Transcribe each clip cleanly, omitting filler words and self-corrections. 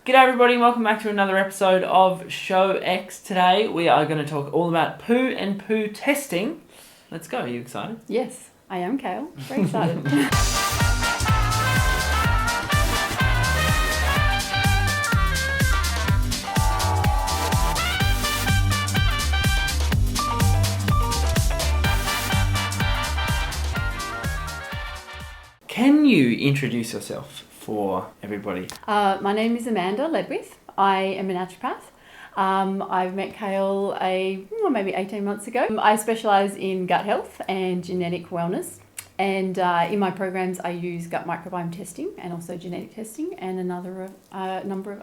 G'day everybody, welcome back to another episode of Show X. Today we are going to talk all about poo and poo testing. Let's go, are you excited? Yes, I am, Kale. Very excited. Can you introduce yourself for everybody? My name is Amanda Ledwith. I am a naturopath. I've met Kale maybe 18 months ago. I specialise in gut health and genetic wellness. And in my programs, I use gut microbiome testing and also genetic testing and a number of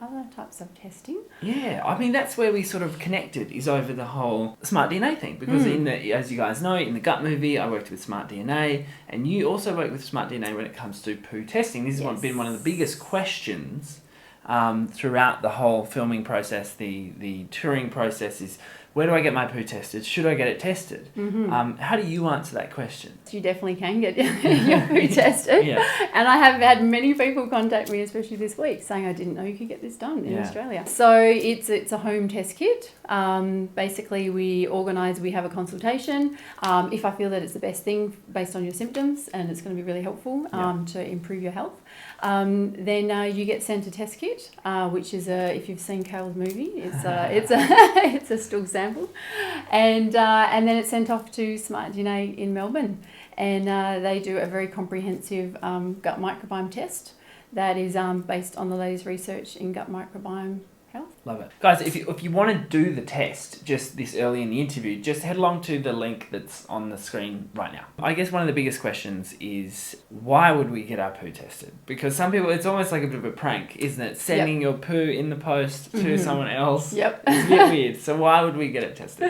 other types of testing. Yeah, I mean, that's where we sort of connected, is over the whole smart DNA thing. Because as you guys know, in the gut movie, I worked with smart DNA, and you also work with smart DNA when it comes to poo testing. This has been one of the biggest questions throughout the whole filming process, the touring process is, where do I get my poo tested? Should I get it tested? Mm-hmm. How do you answer that question? You definitely can get your poo tested. Yeah. And I have had many people contact me, especially this week, saying I didn't know you could get this done in Australia. So it's a home test kit. Basically, we have a consultation. If I feel that it's the best thing based on your symptoms and it's going to be really helpful to improve your health, then you get sent a test kit, which is if you've seen Kale's movie, it's a stool sample, and then it's sent off to Smart DNA in Melbourne, and they do a very comprehensive gut microbiome test that is based on the latest research in gut microbiome health. Love it. Guys, if you want to do the test just this early in the interview, just head along to the link that's on the screen right now. I guess one of the biggest questions is, why would we get our poo tested? Because some people, it's almost like a bit of a prank, isn't it? Sending your poo in the post to someone else. Yep. It's a bit weird. So why would we get it tested?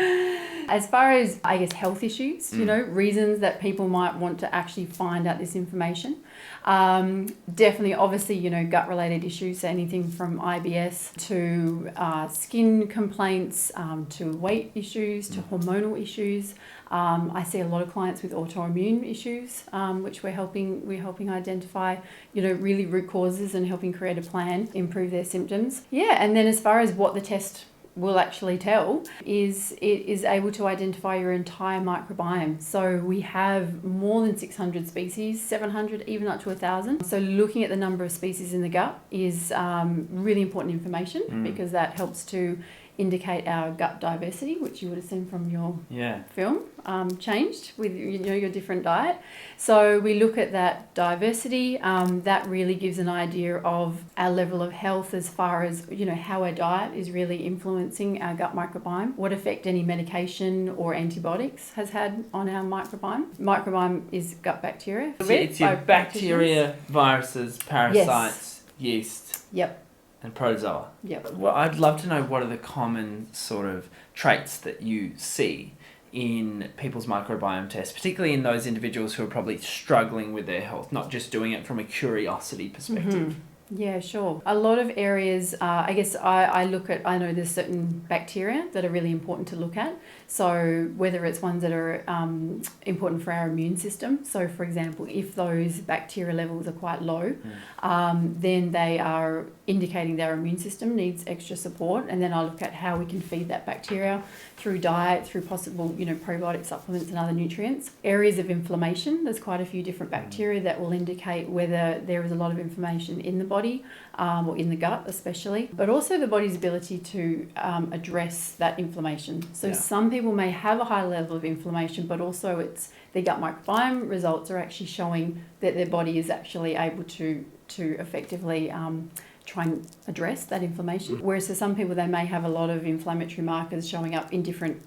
As far as, I guess, health issues, reasons that people might want to actually find out this information. Definitely, obviously, gut-related issues, so anything from IBS to skin complaints, to weight issues, to hormonal issues. I see a lot of clients with autoimmune issues, which we're helping identify, really root causes and helping create a plan, improve their symptoms. Yeah, and then as far as what the test will actually tell is it is able to identify your entire microbiome. So we have more than 600 species, 700, even up to 1,000. So looking at the number of species in the gut is really important information because that helps to indicate our gut diversity, which you would have seen from your film, changed with your different diet. So we look at that diversity. That really gives an idea of our level of health as far as how our diet is really influencing our gut microbiome, what effect any medication or antibiotics has had on our microbiome. Microbiome is gut bacteria. It's your bacteria, viruses, parasites, yeast. Yep. And protozoa. Yep. Well, I'd love to know what are the common sort of traits that you see in people's microbiome tests, particularly in those individuals who are probably struggling with their health, not just doing it from a curiosity perspective. Mm-hmm. Yeah, sure. A lot of areas, I guess I know there's certain bacteria that are really important to look at. So whether it's ones that are important for our immune system. So for example, if those bacteria levels are quite low, then they are indicating their immune system needs extra support. And then I look at how we can feed that bacteria through diet, through possible, probiotic supplements and other nutrients. Areas of inflammation, there's quite a few different bacteria that will indicate whether there is a lot of inflammation in the body or in the gut especially, but also the body's ability to address that inflammation. So some people may have a high level of inflammation, but also their gut microbiome results are actually showing that their body is actually able to effectively try and address that inflammation. Whereas for some people, they may have a lot of inflammatory markers showing up in different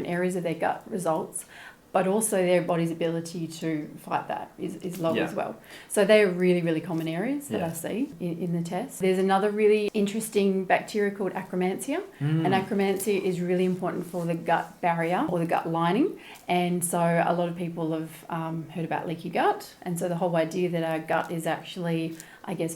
areas of their gut results, but also their body's ability to fight that is low as well. So they're really, really common areas that I see in the test. There's another really interesting bacteria called Akkermansia, and Akkermansia is really important for the gut barrier or the gut lining. And so a lot of people have heard about leaky gut, and so the whole idea that our gut is actually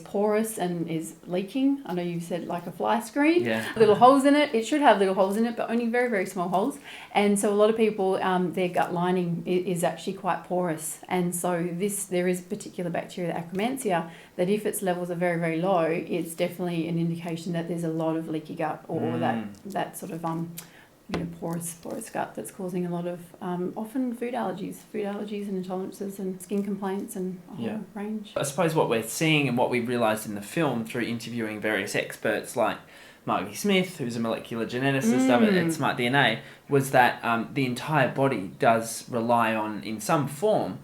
porous and is leaking. I know you've said like a fly screen. Yeah. Little holes in it. It should have little holes in it, but only very, very small holes. And so a lot of people, their gut lining is actually quite porous. And so there is particular bacteria, the Akkermansia, that if its levels are very, very low, it's definitely an indication that there's a lot of leaky gut or that sort of porous gut that's causing a lot of often food allergies and intolerances and skin complaints and a whole range. I suppose what we're seeing and what we realised in the film through interviewing various experts like Margie Smith, who's a molecular geneticist at Smart DNA, was that the entire body does rely on, in some form,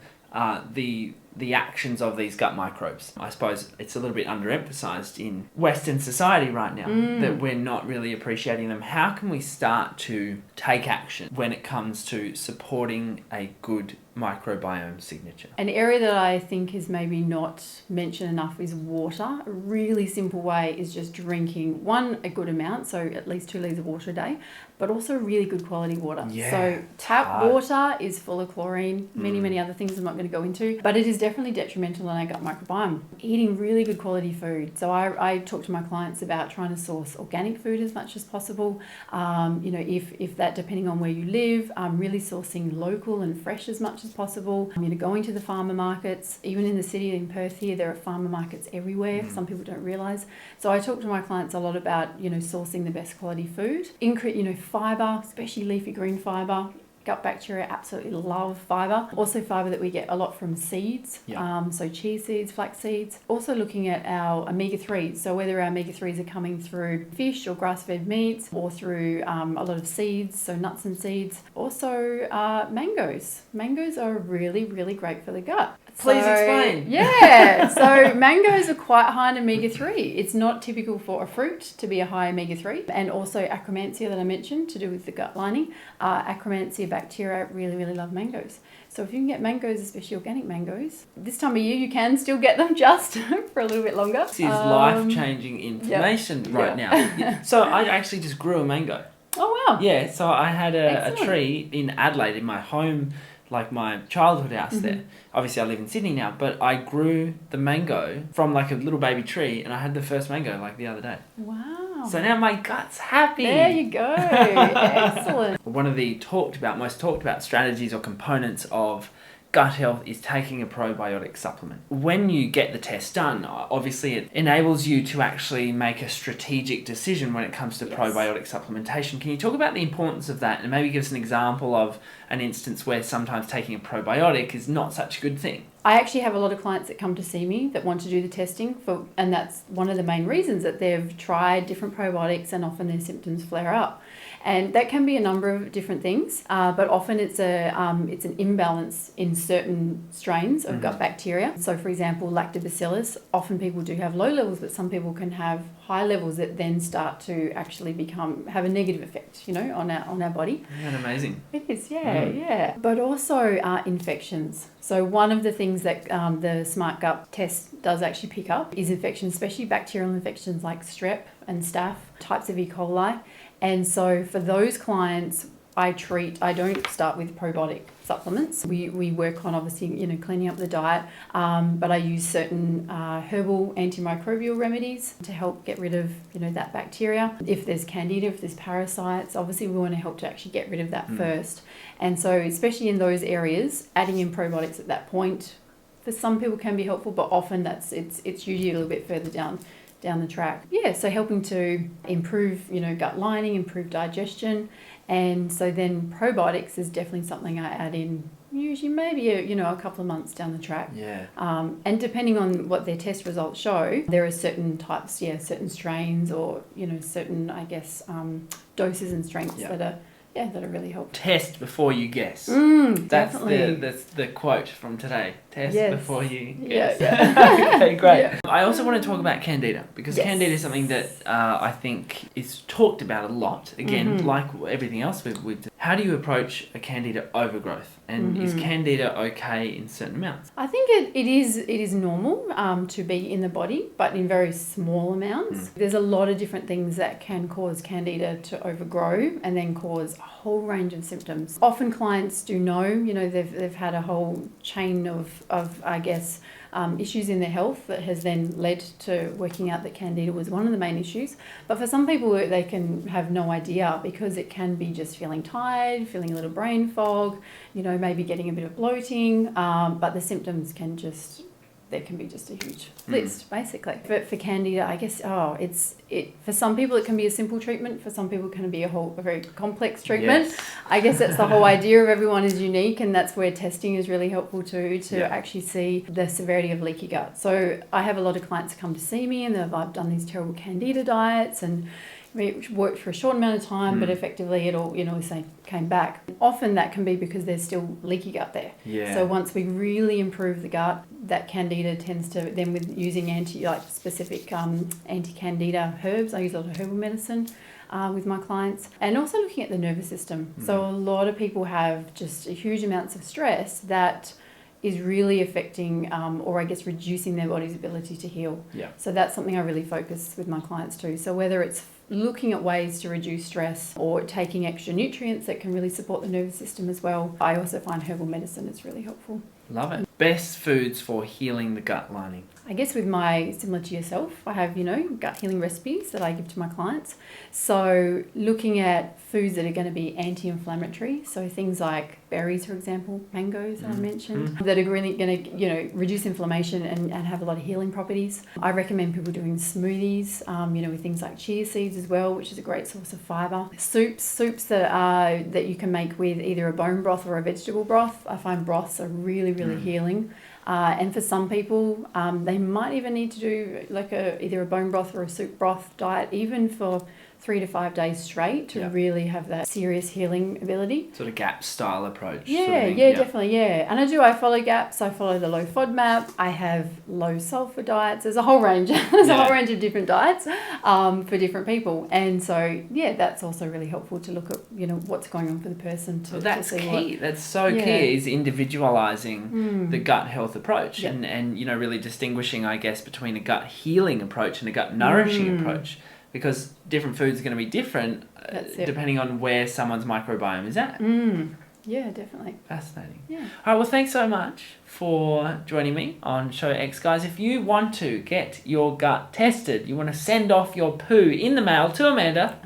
the actions of these gut microbes. I suppose it's a little bit underemphasised in Western society right now that we're not really appreciating them. How can we start to take action when it comes to supporting a good microbiome signature? An area that I think is maybe not mentioned enough is water. A really simple way is just drinking a good amount, so at least 2 litres of water a day, but also really good quality water. Yeah, so tap water is full of chlorine, many other things I'm not going to go into, but it is definitely detrimental on our gut microbiome. Eating really good quality food. So I talk to my clients about trying to source organic food as much as possible. If that, depending on where you live, really sourcing local and fresh as much as possible. Going to the farmer markets. Even in the city in Perth here, there are farmer markets everywhere. Some people don't realise. So I talk to my clients a lot about sourcing the best quality food. Fibre, especially leafy green fibre. Gut bacteria absolutely love fibre. Also fibre that we get a lot from seeds, so chia seeds, flax seeds. Also looking at our omega-3s, so whether our omega-3s are coming through fish or grass-fed meats or through a lot of seeds, so nuts and seeds. Also mangoes. Mangoes are really, really great for the gut. Please explain. Yeah, so mangoes are quite high in omega-3. It's not typical for a fruit to be a high omega-3. And also Akkermansia that I mentioned to do with the gut lining. Akkermansia bacteria really, really love mangoes. So if you can get mangoes, especially organic mangoes, this time of year you can still get them just for a little bit longer. This is life-changing information right now. So I actually just grew a mango. Oh, wow. Yeah, so I had a tree in Adelaide in my home, like my childhood house there. Obviously I live in Sydney now, but I grew the mango from like a little baby tree and I had the first mango like the other day. Wow. So now my gut's happy. There you go. Excellent. One of the most talked about strategies or components of gut health is taking a probiotic supplement. When you get the test done, obviously it enables you to actually make a strategic decision when it comes to probiotic supplementation. Can you talk about the importance of that and maybe give us an example of an instance where sometimes taking a probiotic is not such a good thing? I actually have a lot of clients that come to see me that want to do the testing and that's one of the main reasons that they've tried different probiotics and often their symptoms flare up. And that can be a number of different things, but often it's an imbalance in certain strains of gut bacteria. So, for example, lactobacillus, often people do have low levels, but some people can have high levels that then start to actually have a negative effect, on our body. Isn't that amazing? It is, yeah. But also infections. So one of the things that the Smart Gut test does actually pick up is infections, especially bacterial infections like strep and staph, types of E. coli. And so for those clients, I don't start with probiotic supplements. We work on obviously, cleaning up the diet, but I use certain herbal antimicrobial remedies to help get rid of, that bacteria. If there's Candida, if there's parasites, obviously we want to help to actually get rid of that first. And so especially in those areas, adding in probiotics at that point, for some people can be helpful, but often it's usually a little bit further down the track. Yeah, so helping to improve, gut lining, improve digestion. And so then probiotics is definitely something I add in usually maybe a couple of months down the track. Yeah. And depending on what their test results show, there are certain types, certain strains or, certain, I guess, doses and strengths that are really helpful. Test before you guess. That's the quote from today. Test before you guess. Yeah. Okay, great. Yeah. I also want to talk about Candida because Candida is something that I think is talked about a lot. Again, like everything else we've done. How do you approach a Candida overgrowth? And is Candida okay in certain amounts? I think it is normal to be in the body, but in very small amounts. There's a lot of different things that can cause Candida to overgrow and then cause a whole range of symptoms. Often clients do know, they've had a whole chain of I guess, issues in their health that has then led to working out that Candida was one of the main issues. But for some people, they can have no idea because it can be just feeling tired, feeling a little brain fog, maybe getting a bit of bloating, but the symptoms can there can be just a huge list, basically. But for Candida, I guess, for some people it can be a simple treatment. For some people it can be a very complex treatment. Yes. I guess that's the whole idea of everyone is unique, and that's where testing is really helpful too, to actually see the severity of leaky gut. So I have a lot of clients come to see me and I've done these terrible Candida diets and it worked for a short amount of time, but effectively it all, came back. Often that can be because there's still leaky gut there. Yeah. So once we really improve the gut, that Candida tends to, then with using specific anti-Candida herbs, I use a lot of herbal medicine with my clients, and also looking at the nervous system. So a lot of people have just huge amounts of stress that is really affecting or I guess reducing their body's ability to heal. Yeah. So that's something I really focus with my clients too. So whether it's looking at ways to reduce stress or taking extra nutrients that can really support the nervous system as well. I also find herbal medicine is really helpful. Love it. Best foods for healing the gut lining. I guess similar to yourself, I have, gut healing recipes that I give to my clients. So looking at foods that are going to be anti-inflammatory, so things like berries, for example, mangoes that I mentioned, that are really going to, reduce inflammation and have a lot of healing properties. I recommend people doing smoothies, with things like chia seeds as well, which is a great source of fibre. Soups that you can make with either a bone broth or a vegetable broth. I find broths are really, really healing. And for some people, they might even need to do either a bone broth or a soup broth diet, even for 3 to 5 days straight to really have that serious healing ability. Sort of GAP style approach. Yeah, definitely, yeah. And I follow GAPs. I follow the low FODMAP. I have low sulfur diets. There's a whole range. There's a whole range of different diets for different people. And so, that's also really helpful to look at, what's going on for the person that's to see key. That's so key, is individualising the gut health approach and really distinguishing, I guess, between a gut healing approach and a gut nourishing approach. Because different foods are going to be different depending on where someone's microbiome is at. Yeah, definitely. Fascinating. Yeah. All right, well, thanks so much for joining me on Show X, guys. If you want to get your gut tested, you want to send off your poo in the mail to Amanda,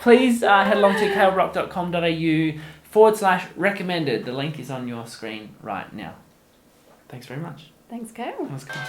please head along to kalerock.com.au/recommended. The link is on your screen right now. Thanks very much. Thanks, Kale. That was cool.